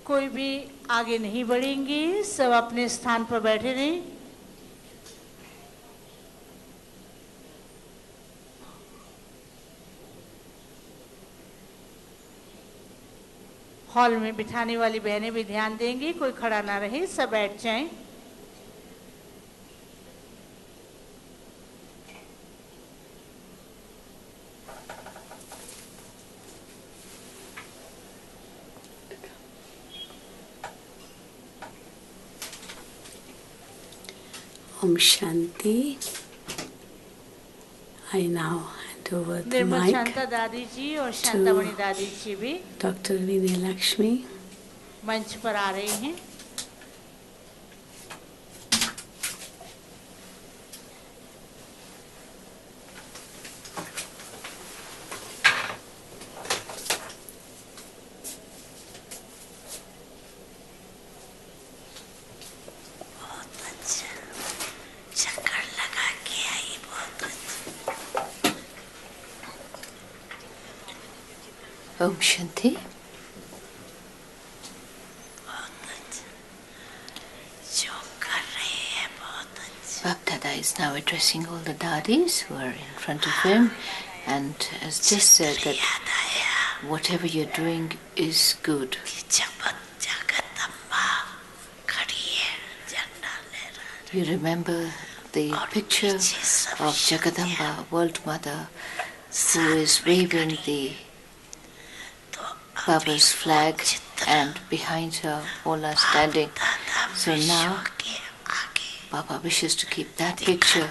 कोई भी आगे नहीं बढ़ेंगी, सब अपने स्थान पर बैठे रहें। हॉल में बिठाने वाली बहनें भी ध्यान देंगी, कोई खड़ा ना रहे, सब बैठ जाएं। Om Shanti. I now hand over the Nirmal mic Shanta दादी जी और शांतामणि दादी जी भी Dr. Vinay Lakshmi. मंच पर आ रहे हैं। Om Shanti. Bapdada is now addressing all the dadis who are in front of him and has just said that whatever you're doing is good. You remember the picture of Jagadamba, World Mother, who is waving the Baba's flag, and behind her all are standing. So now Baba wishes to keep that picture.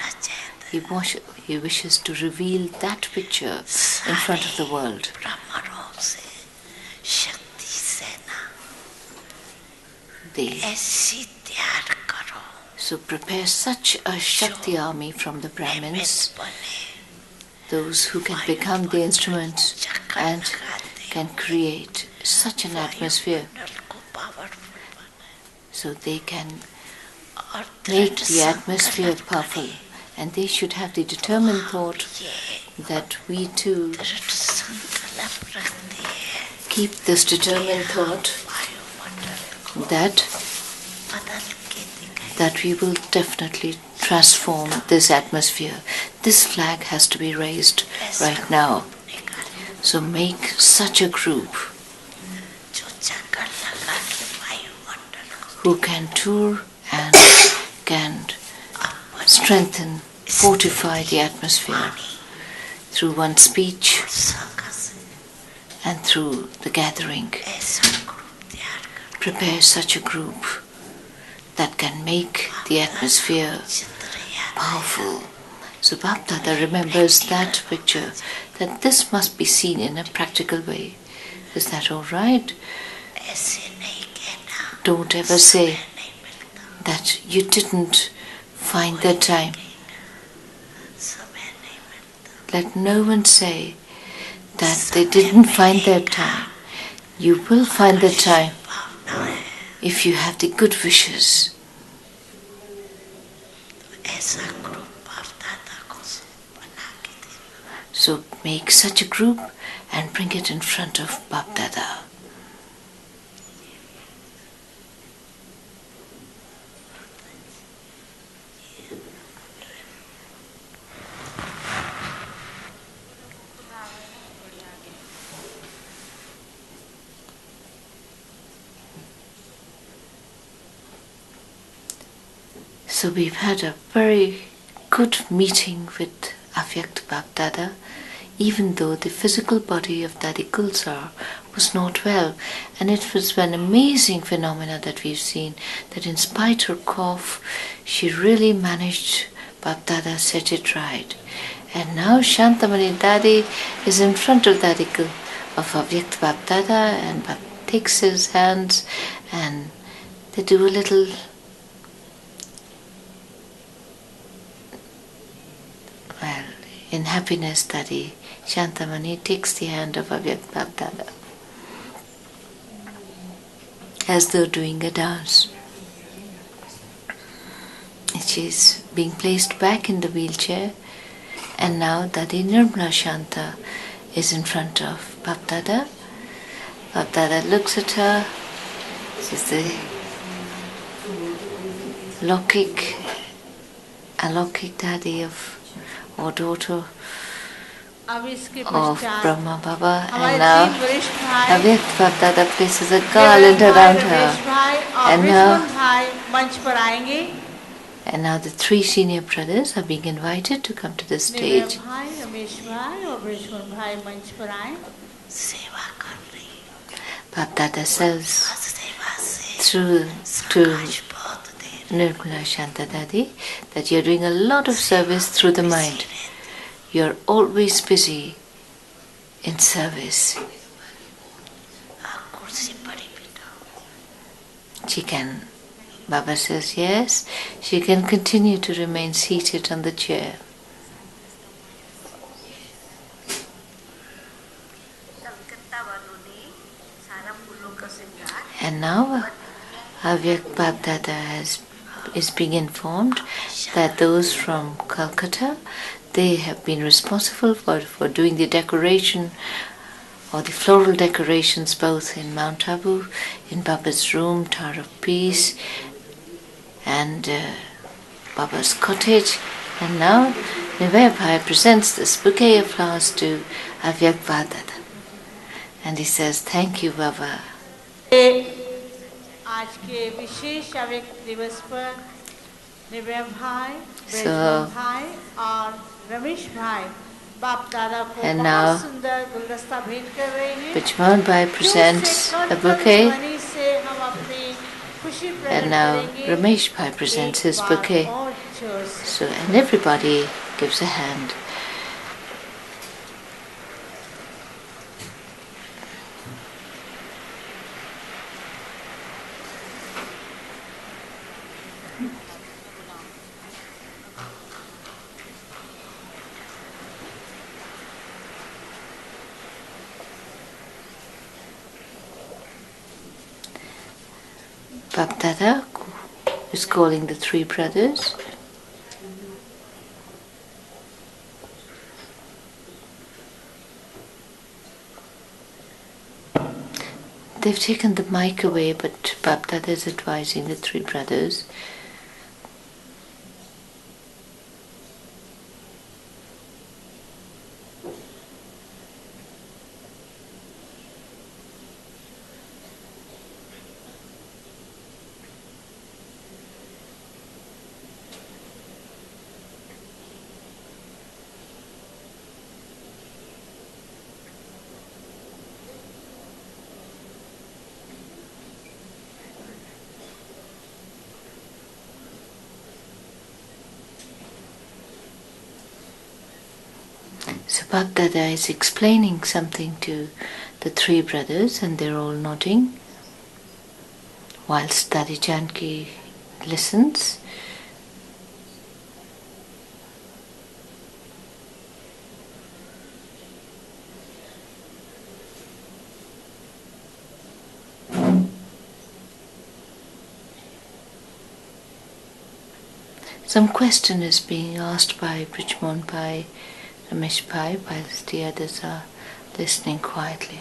He wishes to reveal that picture in front of the world. So prepare such a Shakti army from the Brahmins, those who can become the instruments and can create such an atmosphere so they can make the atmosphere powerful, and they should have the determined thought that we too keep this determined thought that we will definitely transform this atmosphere. This flag has to be raised right now. So make such a group who can tour and can strengthen, fortify the atmosphere through one speech and through the gathering. Prepare such a group that can make the atmosphere powerful. So Bapdada remembers that picture, that this must be seen in a practical way. Is that all right? Don't ever say that you didn't find the time. Let no one say that they didn't find their time. You will find the time if you have the good wishes. So make such a group and bring it in front of Bapdada. So we've had a very good meeting with Avyakt Bapdada, even though the physical body of Dadi Gulzar was not well. And it was an amazing phenomena that we've seen, that in spite her cough, she really managed, Bapdada set it right. And now Shantamani Dadi is in front of of Avyakt Bapdada, and takes his hands and they do a little in happiness. Dadi Shantamani takes the hand of Avyakt Bapdada as though doing a dance. She's being placed back in the wheelchair, and now Dadi Nirmala Shanta is in front of Bapdada. Bapdada looks at her She's the alokik daddy of, or daughter अब इसके of पश्चात Brahma Baba, हमारे and now तीन वरिष्ठ भाई Avyakt Baba places a Devendra garland भाई, around Ramesh her. भाई और And रिचमन भाई मंच पर आएंगे. And now the three senior brothers are being invited to come to the Devendra stage. भाई, रमेश भाई और रिचमन भाई मंच पर आए. Bab Dada says through to Nirmala Shanta Dadi that you're doing a lot of service through the mind. You're always busy in service. She can, Baba says yes, she can continue to remain seated on the chair. And now Avyakt Bab Dada is being informed that those from Calcutta, they have been responsible for doing the decoration or the floral decorations both in Mount Abu, in Baba's room, Tower of Peace, and Baba's cottage. And now Nivaya Bhai presents this bouquet of flowers to Avyakt Bab Dada. And he says, "Thank you, Baba." आज के विशेष अव्यक्त दिवस पर निवेम भाई, So- Brijmohan भाई और रमेश भाई बाप दादा को And बहुत now- सुंदर गुलदस्ता भेंट कर रहे हैं. Bijman Bhai presents a bouquet, ध्वनि से हम अपनी खुशी प्रकट and now करेंगे. Ramesh Bhai presents his एक बार bouquet. और जोर से. So, and everybody gives a hand. Bab Dada is calling the three brothers. They've taken the mic away, but Bab Dada is advising the three brothers. So Bab Dada is explaining something to the three brothers, and they're all nodding, whilst Dadi Janki listens. Some question is being asked by Brijmon Bhai, Ramesh Bhai, whilst the others are listening quietly.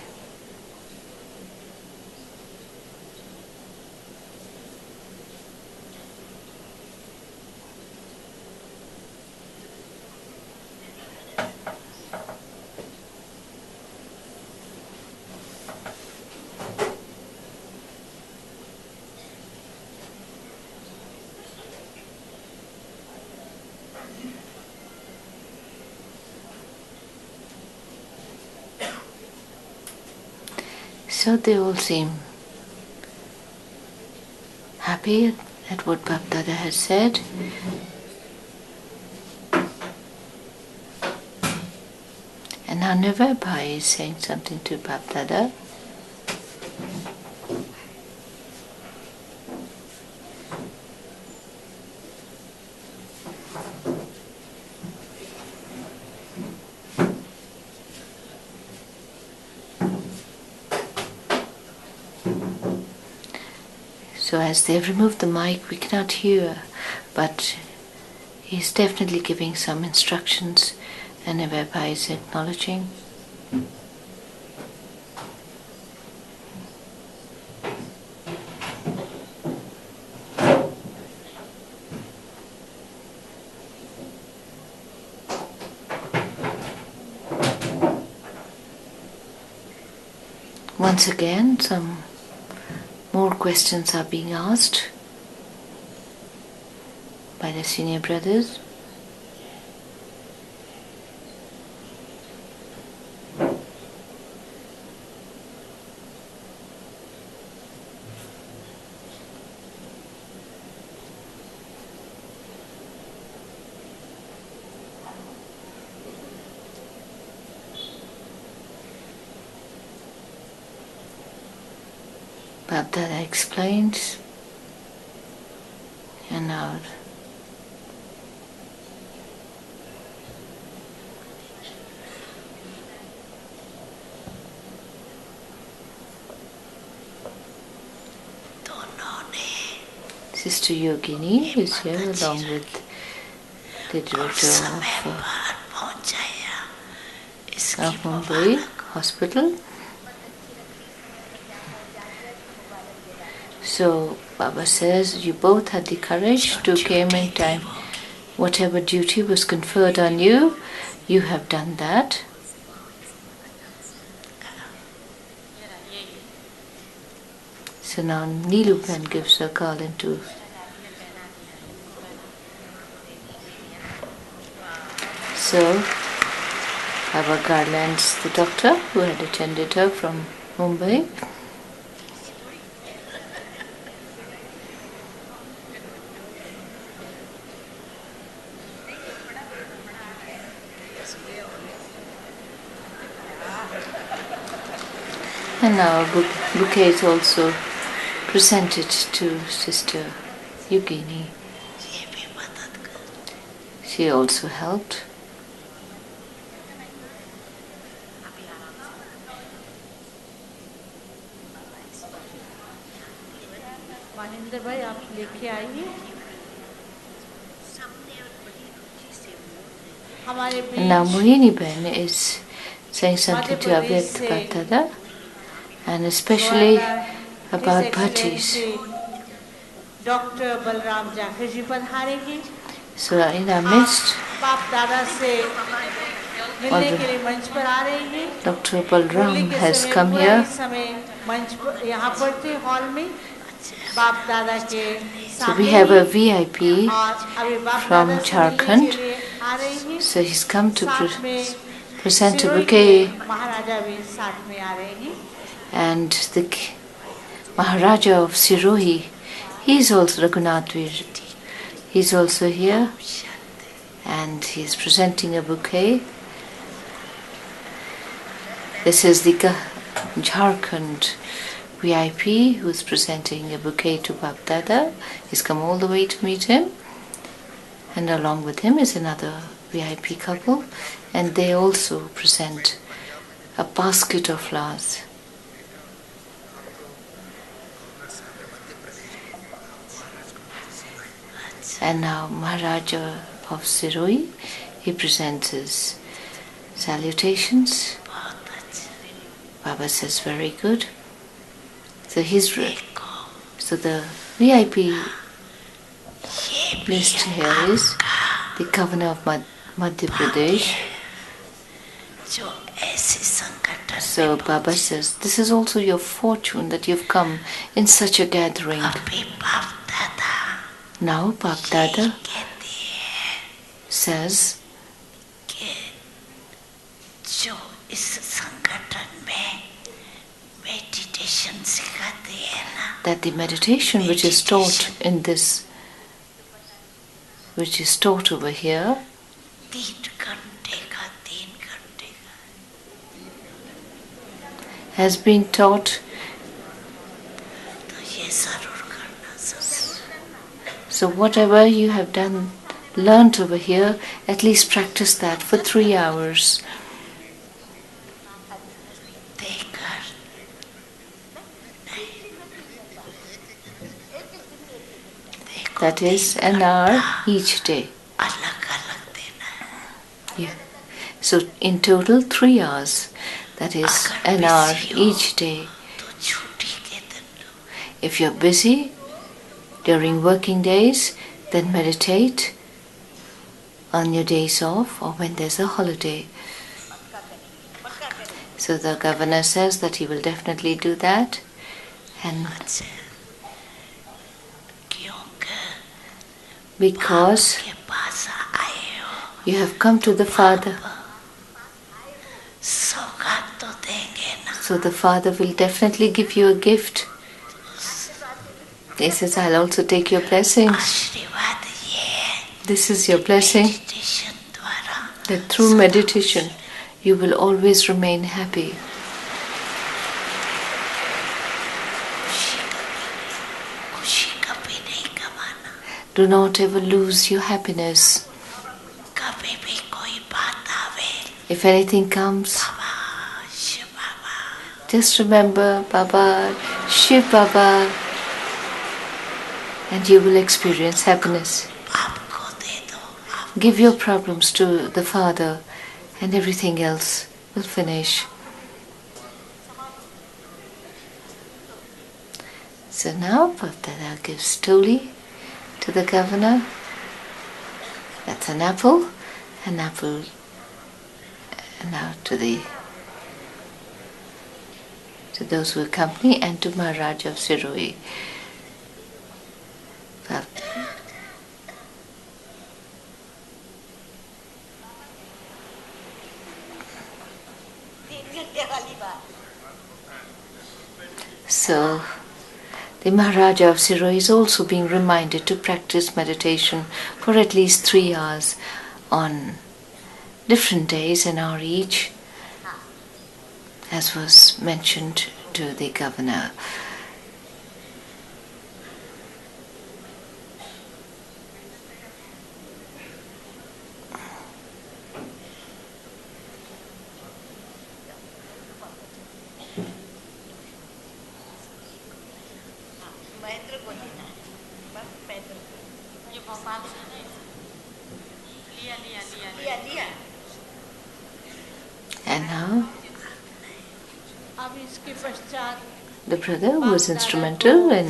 So they all seem happy at what Bab Dada has said. And now Nivaya Bhai is saying something to Bab Dada. So as they've removed the mic, we cannot hear, but he's definitely giving some instructions, and Nivaya Bhai is acknowledging. Once again, some more questions are being asked by the senior brothers. Bapdada explains, and now Sister Yogini is here along with the director of Mumbai Hospital. So Baba says, you both had the courage to came in time. Whatever duty was conferred on you, you have done that. So now Neelupan gives a call into So Baba garlands the doctor who had attended her from Mumbai. And now a bouquet is also presented to Sister Yogini. She also helped. Mahendra भाई आप लेके आइए हमारे And now beach Mohini Ben is saying something to Avyakt Bapdada, and especially about bhattis. Doctor Balram Jakhar ji पधारेंगे So in our midst, बाप दादा से मिलने के लिए मंच पर आ रही है Dr. Balram has come here. इस समय मंच पर यहाँ पर थे हॉल में बाप दादा के So we have a VIP और अभी बाप from दादा से Jharkhand. मिलने के लिए आ रही है So he's come to साथ में present a सिरोही bouquet, के महाराजा भी साथ में आ रही है and the Maharaja of Sirohi, he is also Raghunath Vir. He is also here, and he is presenting a bouquet. This is the Jharkhand VIP who is presenting a bouquet to Bapdada. He's come all the way to meet him, and along with him is another VIP couple, and they also present a basket of flowers. And now Maharaja of Sirohi, he presents his salutations. Baba says, very good. So so the VIP list here is the Governor of Madhya Pradesh. So Baba says, this is also your fortune that you've come in such a gathering. Now Bapdada says that the meditation which is taught in this, which is taught over here, has been taught. So whatever you have done, learnt over here, at least practice that for 3 hours. That is an hour each day. Yeah. So in total 3 hours. That is an hour each day. If you're busy during working days, then meditate on your days off or when there's a holiday. So the governor says that he will definitely do that. And because you have come to the Father, so the Father will definitely give you a gift. He says, I'll also take your blessings. This is your blessing, that through meditation you will always remain happy. Do not ever lose your happiness. If anything comes, just remember Baba, Shiv Baba, and you will experience happiness. Give your problems to the Father and everything else will finish. So now Bapdada gives Toli to the governor. That's an apple. And now to those who accompany, and to Maharaj of Siroi. So the Maharaja of Siroi is also being reminded to practice meditation for at least 3 hours on different days, an hour each, as was mentioned to the governor. And now the brother who was instrumental in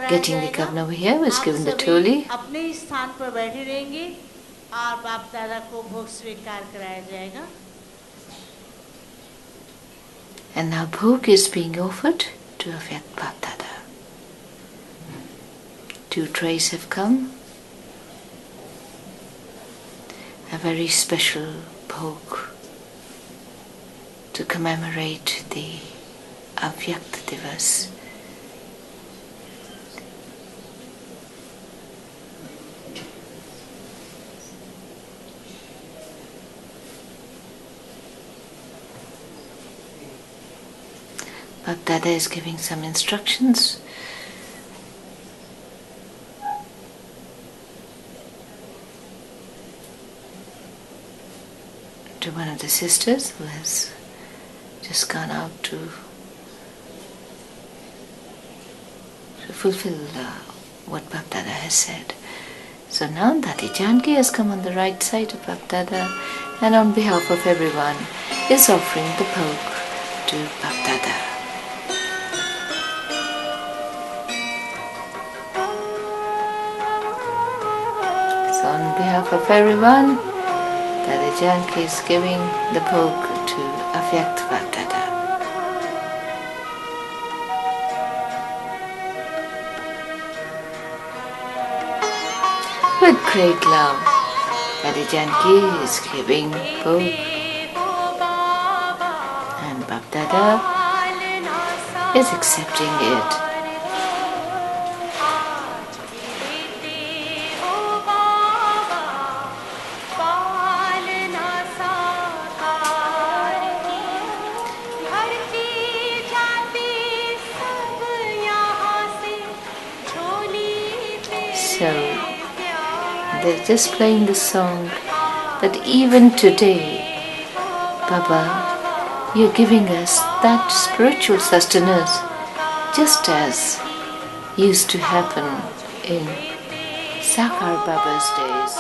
getting the governor over here was given the Toli. अपने स्थान पर बैठे रहेंगे और बाप दादा को भोग स्वीकार कराया जाएगा. And now bhog is being offered to Avyakt Bapdada. 2 trays have come. A very special bhog to commemorate the Avyakt Divas. Bapdada is giving some instructions. To one of the sisters who has just gone out to fulfill what Bapdada has said. So now Dadi Janki has come on the right side of Bapdada, and on behalf of everyone is offering the bhog to Bapdada. So on behalf of everyone, Dadi Janki is giving the bhog to Avyakt Bapdada. With great love, Dadi Janki is giving bhog, and Bapdada is accepting it. So they're just playing the song that even today, Baba, you're giving us that spiritual sustenance, just as used to happen in Sakar Baba's days.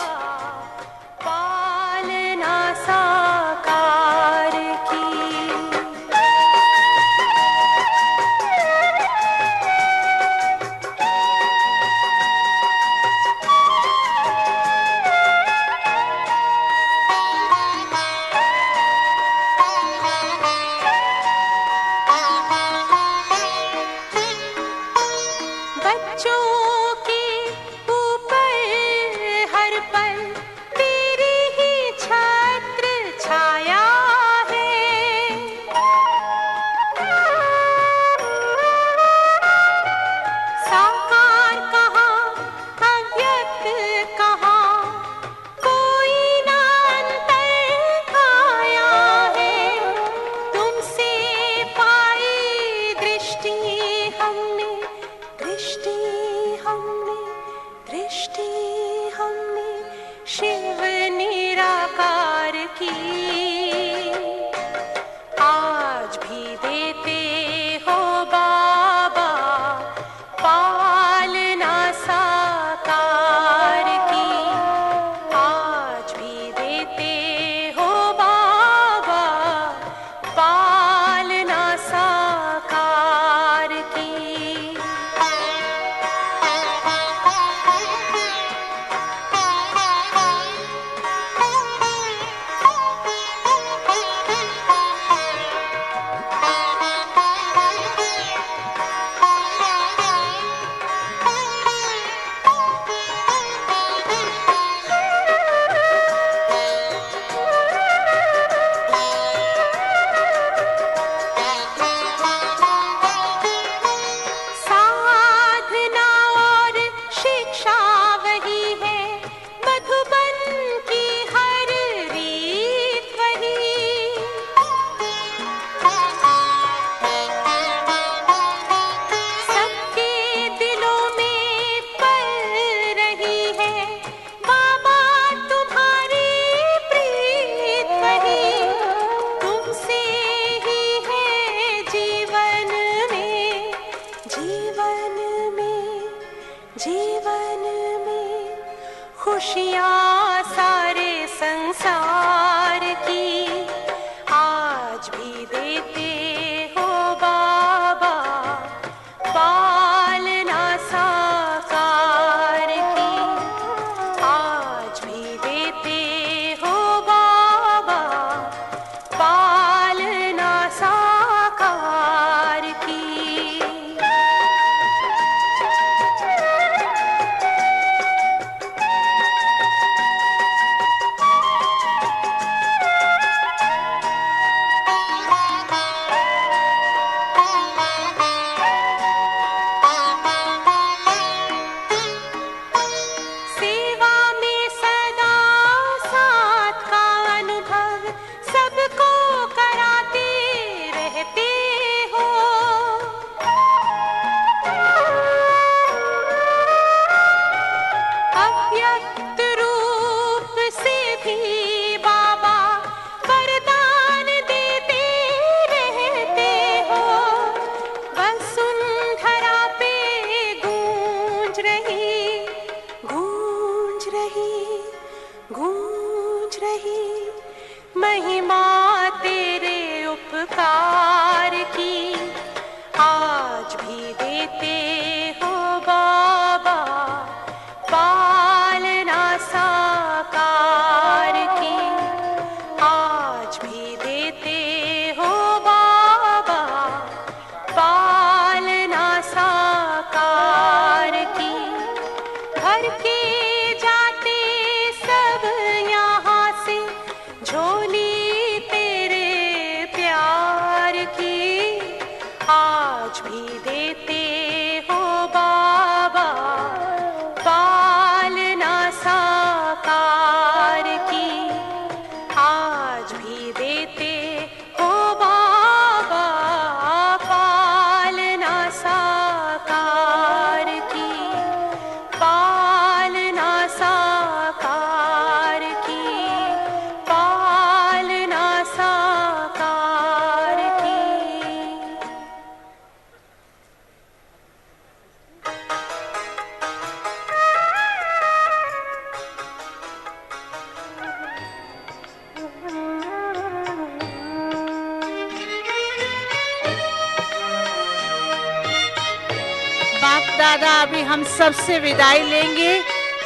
बाप दादा अभी हम सबसे विदाई लेंगे।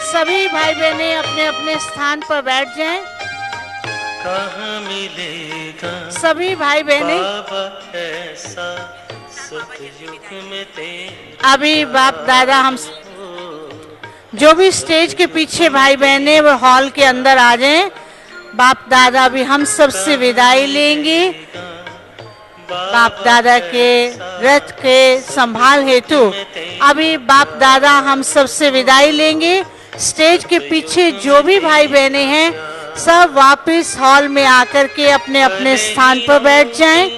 सभी भाई बहनें अपने अपने स्थान पर बैठ जाएं। कहाँ मिलेगा सभी भाई बहनें बाबा ऐसा सतयुग में तेरा अभी बाप दादा हम जो भी स्टेज के पीछे भाई बहनें वो हॉल के अंदर आ जाएं। बाप दादा भी हम सबसे विदाई लेंगे। बाप दादा के रथ के संभाल हेतु अभी बाप दादा हम सबसे विदाई लेंगे। स्टेज के पीछे जो भी भाई बहनें हैं सब वापस हॉल में आकर के अपने अपने स्थान पर बैठ जाएं।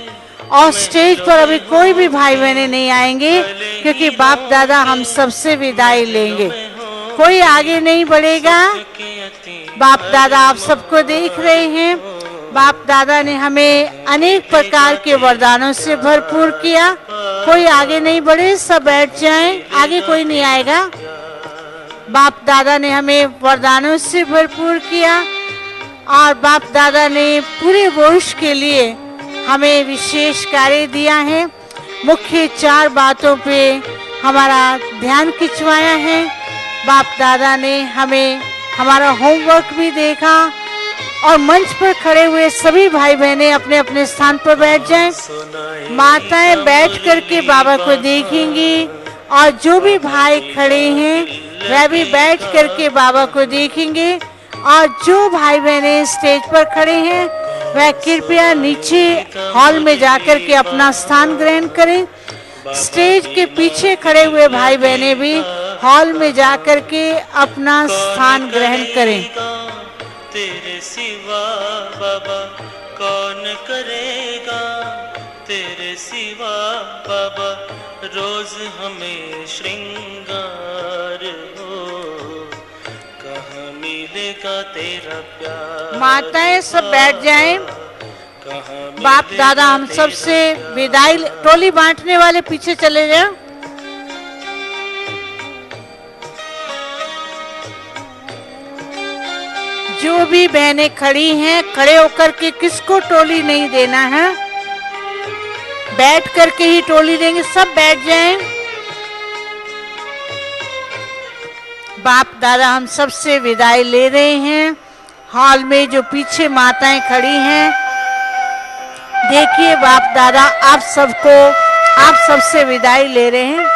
और स्टेज पर अभी कोई भी भाई बहनें नहीं आएंगे क्योंकि बाप दादा हम सबसे विदाई लेंगे। कोई आगे नहीं बढ़ेगा। बाप दादा आप सबको देख रहे हैं। बाप दादा ने हमें अनेक प्रकार के वरदानों से भरपूर किया। कोई आगे नहीं बढ़े, सब बैठ जाएं, आगे कोई नहीं आएगा। बाप दादा ने हमें वरदानों से भरपूर किया और बाप दादा ने पूरे वर्ष के लिए हमें विशेष कार्य दिया है। मुख्य 4 बातों पे हमारा ध्यान खिंचवाया है। बाप दादा ने हमें हमारा होमवर्क भी देखा और मंच पर खड़े हुए सभी भाई बहनें अपने अपने स्थान पर बैठ जाएं। माताएं बैठ करके बाबा को देखेंगी और जो भी भाई खड़े हैं वह भी बैठ करके बाबा को देखेंगे। और जो भाई बहनें स्टेज पर खड़े हैं वह कृपया नीचे हॉल में जाकर के अपना स्थान ग्रहण करें। स्टेज के पीछे खड़े हुए भाई बहनें भी हॉल में जाकर के अपना स्थान ग्रहण करें। तेरे सिवा बाबा कौन करेगा, तेरे सिवा बाबा रोज हमें श्रृंगार हो, कहाँ मिलेगा तेरा प्यार। माताएं सब बैठ जाएं। कहाँ बाप दादा हम सबसे विदाई टोली बांटने वाले पीछे चले जाएं। जो भी बहनें खड़ी हैं खड़े होकर के किसको टोली नहीं देना है, बैठ करके ही टोली देंगे। सब बैठ जाएं। बाप दादा हम सबसे विदाई ले रहे हैं। हॉल में जो पीछे माताएं खड़ी हैं देखिए बाप दादा आप सबसे विदाई ले रहे हैं।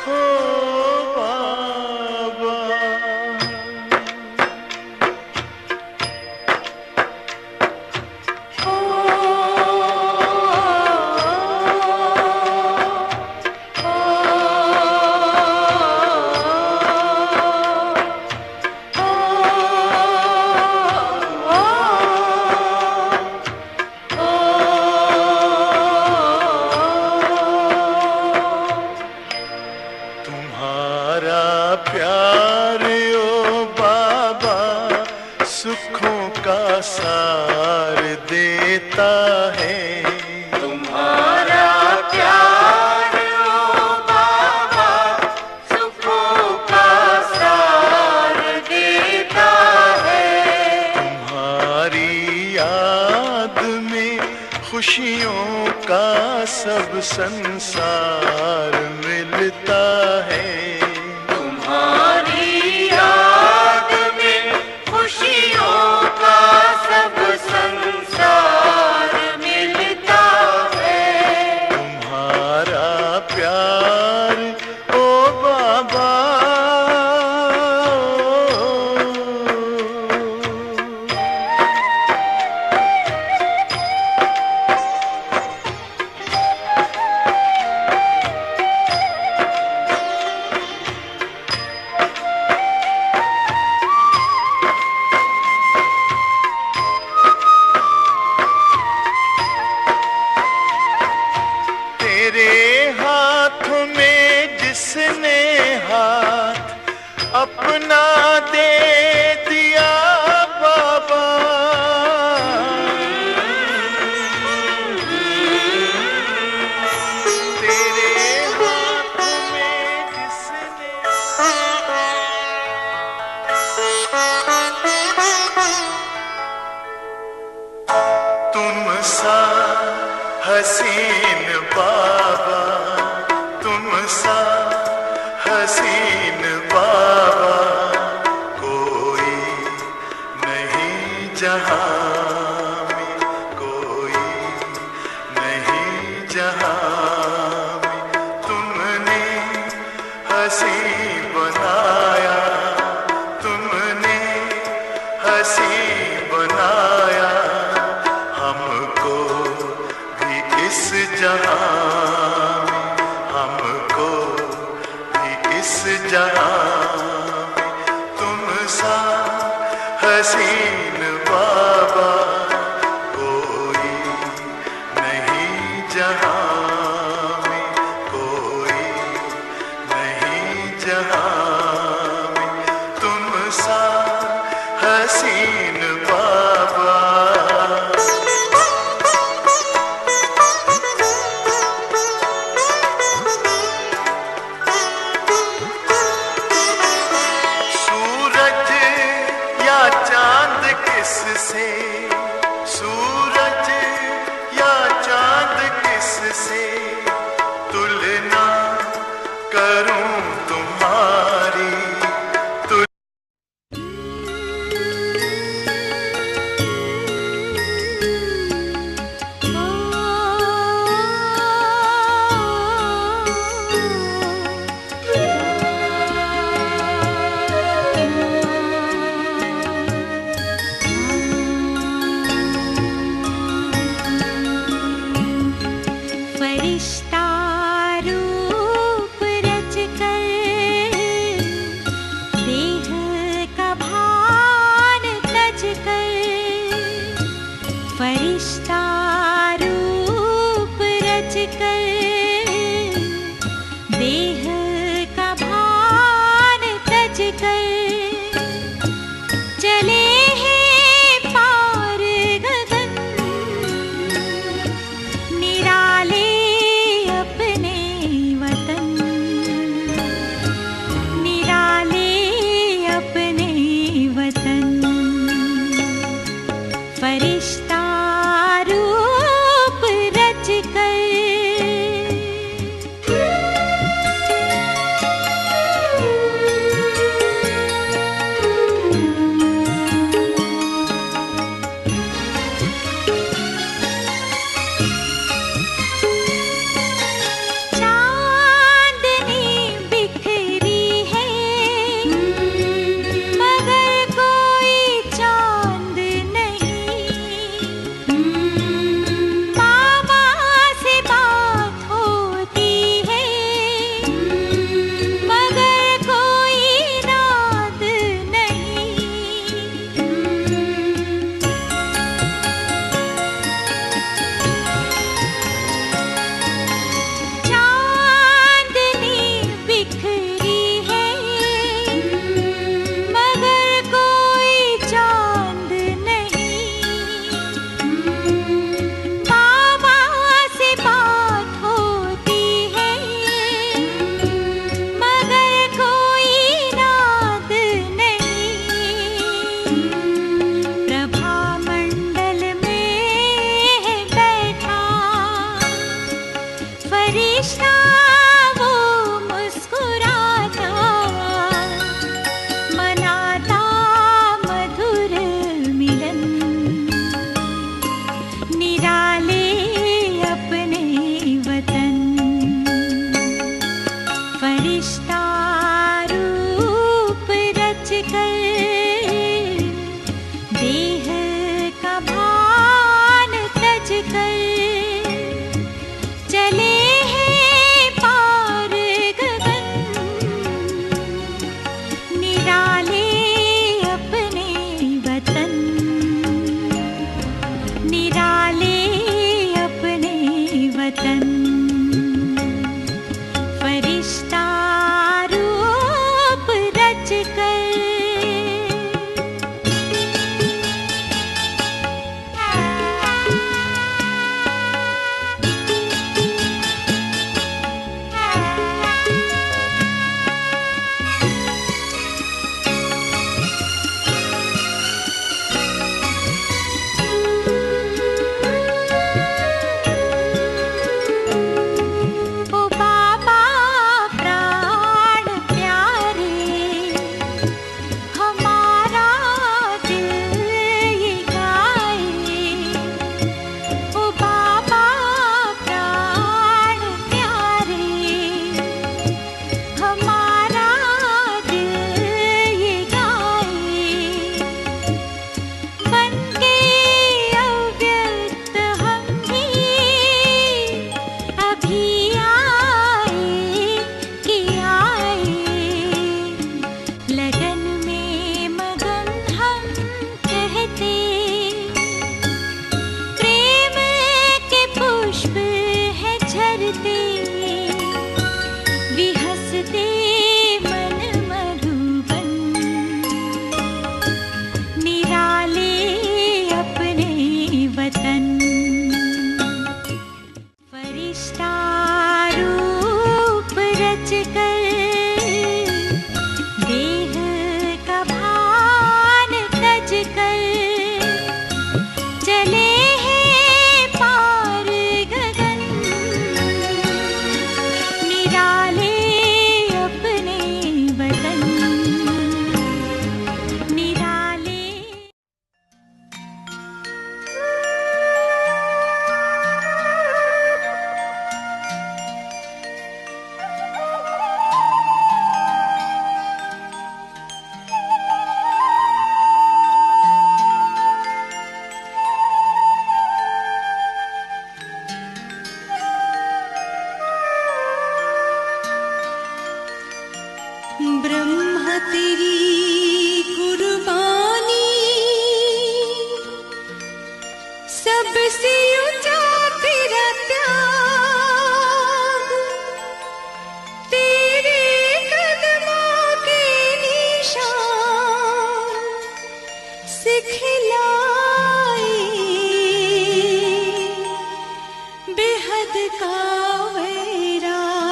ओ बाबा। तुम्हारा प्यार ओ बाबा सुखों का सार देता है। तुम्हारा प्यार ओ बाबा सुखों का सार देता है। तुम्हारी याद में खुशियों का सब संसार मिलता है। तुम्हारी याद में खुशियों का सब संसार मिलता है। तुम्हारा प्यार ओ बाबा। जिसने हाथ अपना दे दिया बाबा, तेरे हाथ में जिसने तुम सा हसीन बाबा, तुम सा हसीन बाबा कोई नहीं जहां में, कोई नहीं जहां में। तुमने हसी बनाया, तुमने हसी बनाया हमको भी इस जहां में, हमको इस जहां में। तुम सा हसीन बाबा कोई नहीं जहां में, कोई नहीं जहां में। तुम सा हसीन बाबा। किससे सूरज या चांद किससे तुलना करूं तुम्हारी। फरिश्ता रूप रच कर फरिश्ता रूप रच कर देह का भान तज कर चले हैं पार गगन निराले अपने वतन निराले अपने वतन फरिश्ता रूप रच कर ओ बाबा प्राण प्यारे हमारा दिल ये गाए ओ बाबा प्राण प्यारे हमारा दिल ये गाए बन के अव्यक्त हम भी अभी आए कि आए लगन में मगन हम कहते प्रेम के पुष्प है झरते विहसते मन मधुबन निराले अपने वतन फरिश्ता रूप रच कर देह का भान तज कर चले हैं पार गगन निराले अपने वतन निराले ब्रह्मा तेरी कुर्बानी सबसे ऊंचा तेरा त्याग तेरे कदमों के निशान सिखलाए बेहद का वैराग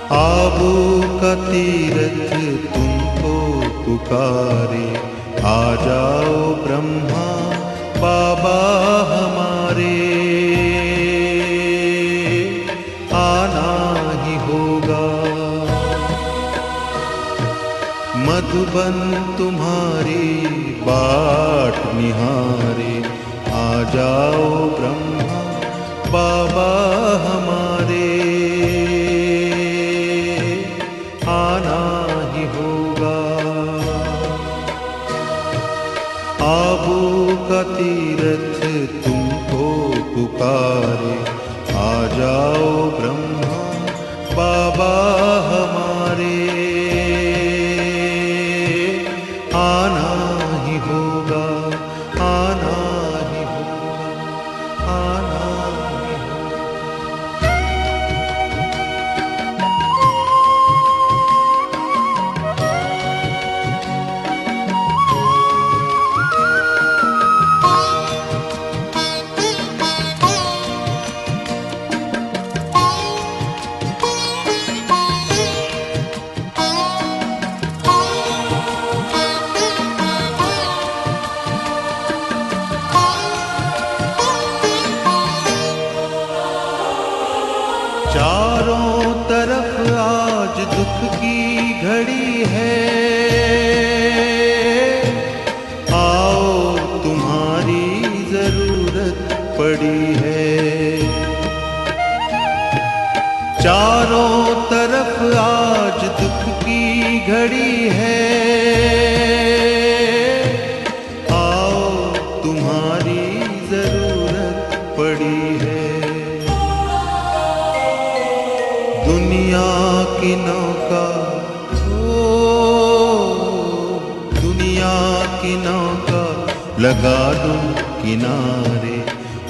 आबू का तीरथ तुमको पुकारे, आ जाओ ब्रह्मा बाबा हमारे, आना ही होगा। मधुबन तुम्हारी बाट निहारे, आ जाओ ब्रह्मा बाबा हमारे, आना ही होगा। आबू का तीरथ तुमको पुकारे, आ जाओ ब्रह्मा बाबा हमारे, आना ही होगा, आना ही होगा, आना ही होगा। चारों तरफ आज दुख की घड़ी है, आओ तुम्हारी जरूरत पड़ी है। चारों तरफ आज दुख की घड़ी है, आओ तुम्हारी जरूरत पड़ी है। दुनिया की नौका, ओ दुनिया की नौका लगा दो किनारे,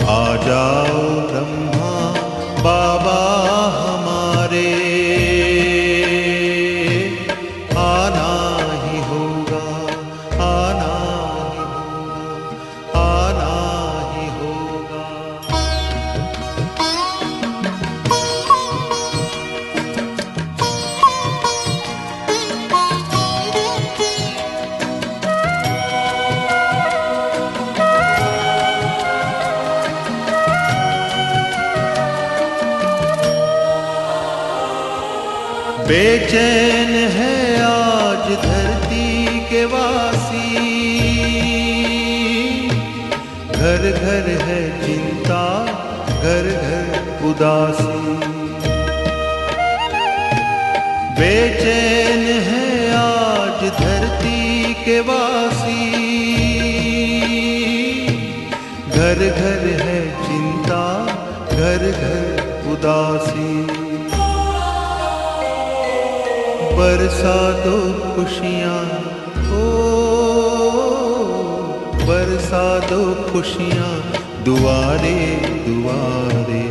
आ जाओ ब्रह्मा बाबा हमारे, आना ही होगा, आना ही होगा, आना ही होगा। बेचैन है आज धरती के वासी, घर घर है चिंता, घर घर उदासी। बेचैन है आज धरती के वासी, घर घर है चिंता, घर घर उदासी। बरसा दो खुशियाँ, ओ बरसा दो खुशियाँ दुआरे दुआरे,